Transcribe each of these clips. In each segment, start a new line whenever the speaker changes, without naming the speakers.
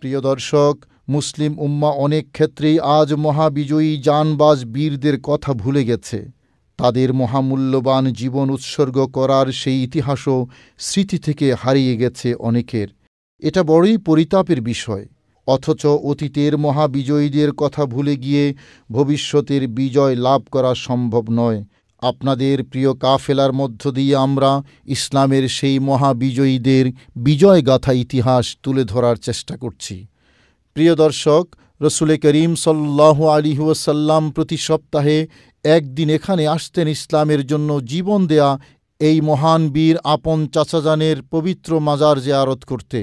প্রিয় দর্শক, মুসলিম উম্মাহ অনেক ক্ষেত্রেই আজ মহাবিজয়ী জানবাজ বীরদের কথা ভুলে গেছে। তাদের মহামূল্যবান জীবন উৎসর্গ করার সেই ইতিহাসও স্মৃতি থেকে হারিয়ে গেছে অনেকের। এটা বড়ই পরিতাপের বিষয়। অথচ অতীতের মহাবিজয়ীদের কথা ভুলে গিয়ে ভবিষ্যতের বিজয় লাভ করা সম্ভব নয়। আপনাদের প্রিয় কাফেলার মধ্য দিয়ে আমরা ইসলামের সেই মহাবিজয়ীদের বিজয়গাথা ইতিহাস তুলে ধরার চেষ্টা করছি। প্রিয় দর্শক, রসুল করিম সাল্লাল্লাহু আলাইহি ওয়াসাল্লাম প্রতি সপ্তাহে একদিন এখানে আসতেন ইসলামের জন্য জীবন দেয়া এই মহান বীর আপন চাচাজানের পবিত্র মাজার জিয়ারত করতে।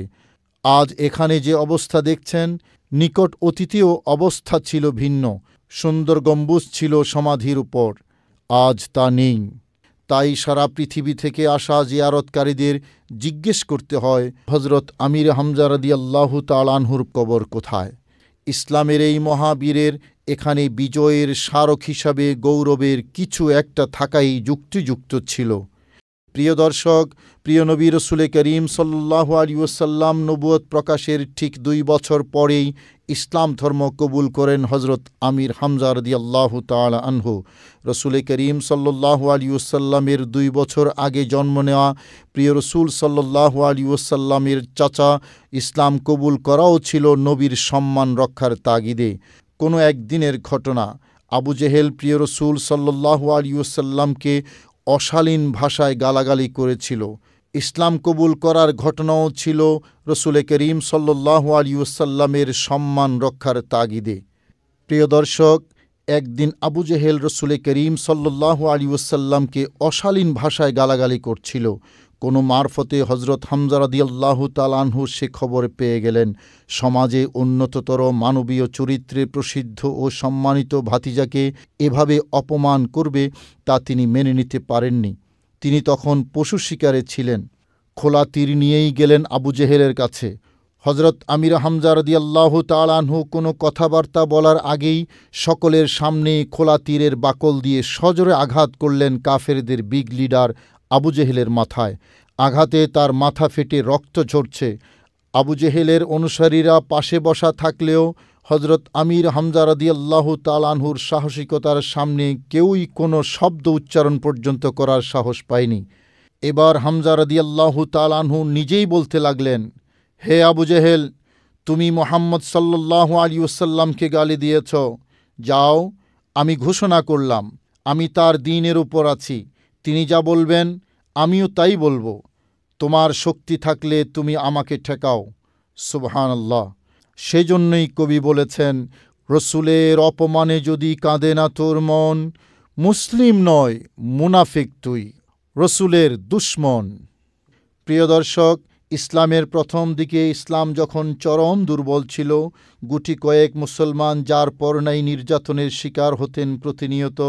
আজ এখানে যে অবস্থা দেখছেন, নিকট অতীতেও অবস্থা ছিল ভিন্ন। সুন্দর গম্বুজ ছিল সমাধির উপর, আজ তা নেই। তাই সারা পৃথিবী থেকে আসা জিয়ারতকারীদের জিজ্ঞেস করতে হয়, হজরত আমির হামজা রাদিয়াল্লাহু তাআলা আনহুর কবর কোথায়? ইসলামের এই মহাবীরের এখানে বিজয়ের স্মারক হিসাবে গৌরবের কিছু একটা থাকাই যুক্তিযুক্ত ছিল। প্রিয় দর্শক, প্রিয় নবী রসুল করিম সাল্লাল্লাহু আলাইহি ওয়াসাল্লাম নবুয়ত প্রকাশের ঠিক 2 বছর পরেই ইসলাম ধর্ম কবুল করেন হজরত আমির হামজা রাদিয়াল্লাহু তাআলা আনহু। রসুল করিম সাল্লাল্লাহু আলাইহি ওয়াসাল্লামের 2 বছর আগে জন্ম নেওয়া প্রিয় রসুল সাল্লাল্লাহু আলাইহি ওয়াসাল্লামের চাচা ইসলাম কবুল করাও ছিল নবীর সম্মান রক্ষার তাগিদে। কোনো একদিনের ঘটনা, আবু জেহেল প্রিয় রসুল সাল্লাল্লাহু আলাইহি ওয়াসাল্লামকে অশালীন ভাষায় গালাগালি করেছিল। ইসলাম কবুল করার ঘটনাও ছিল রসুল করিম সাল্লাল্লাহু আলাইহি ওয়াসাল্লামের সম্মান রক্ষার তাগিদে। প্রিয় দর্শক, একদিন আবু জেহেল রসুল করিম সাল্লাল্লাহু আলাইহি ওয়াসাল্লামকে অশালীন ভাষায় গালাগালি করছিল। কোনো মারফতে হজরত হামজা রাদিয়াল্লাহু তাআলা আনহু সে খবর পেয়ে গেলেন। সমাজে উন্নততর মানবীয় চরিত্রে প্রসিদ্ধ ও সম্মানিত ভাতিজাকে এভাবে অপমান করবে তা তিনি মেনে নিতে পারেননি। তিনি তখন পশু শিকারে ছিলেন। খোলা তীর নিয়েই গেলেন আবু জেহেলের কাছে। হজরত আমির হামজা রাদিয়াল্লাহু তাআলা আনহু কোনো কথাবার্তা বলার আগেই সকলের সামনে খোলা তীরের বাকল দিয়ে সজোরে আঘাত করলেন কাফেরদের বিগ লিডার আবু জেহেলের মাথায়। আঘাতে তার মাথা ফেটে রক্ত ঝরছে। আবু জেহেলের অনুসারীরা পাশে বসা থাকলেও হজরত আমির হামজা রাদিয়াল্লাহু তাআলা আনহুর সাহসিকতার সামনে কেউই কোনো শব্দ উচ্চারণ পর্যন্ত করার সাহস পায়নি। এবার হামজা রাদিয়াল্লাহু তাআলা আনহু নিজেই বলতে লাগলেন, হে আবু জেহেল, তুমি মুহাম্মদ সাল্লাল্লাহু আলাইহি ওয়াসাল্লামকে গালি দিয়েছ। যাও, আমি ঘোষণা করলাম আমি তার দ্বীনের উপর আছি। তিনি যা বলবেন আমিও তাই বলবো। তোমার শক্তি থাকলে তুমি আমাকে ঠেকাও। সুবহানাল্লাহ। সেজন্যই কবি বলেছেন, রসুলের অপমানে যদি কাঁদে না তোর মন, মুসলিম নয় মুনাফিক তুই, রসুলের দুশমন। প্রিয় দর্শক, ইসলামের প্রথম দিকে ইসলাম যখন চরম দুর্বল ছিল, গুটি কয়েক মুসলমান যার পরনাই নির্যাতনের শিকার হতেন প্রতিনিয়ত,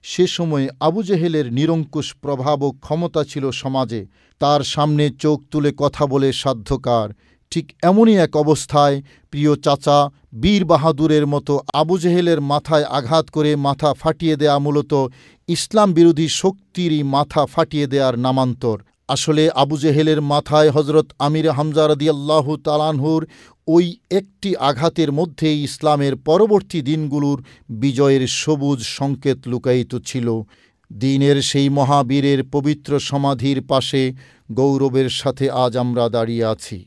সে সময় আবু জেহেলের নিরঙ্কুশ প্রভাব ও ক্ষমতা ছিল সমাজে। তার সামনে চোখ তুলে কথা বলে সাধ্যকার। ঠিক এমনই এক অবস্থায় প্রিয় চাচা বীর বাহাদুরের মতো আবু জেহেলের মাথায় আঘাত করে মাথা ফাটিয়ে দেয়া মূলত ইসলাম বিরোধী শক্তিরই মাথা ফাটিয়ে দেওয়ার নামান্তর। আসলে আবু জেহেলের মাথায় হজরত আমির হামজা রাদিয়াল্লাহু তাআলা আনহুর ওই একটি আঘাতের মধ্যেই ইসলামের পরবর্তী দিনগুলোর বিজয়ের সবুজ সংকেত লুকায়িত ছিল। দ্বীনের সেই মহাবীরের পবিত্র সমাধির পাশে গৌরবের সাথে আজ আমরা দাঁড়িয়ে আছি।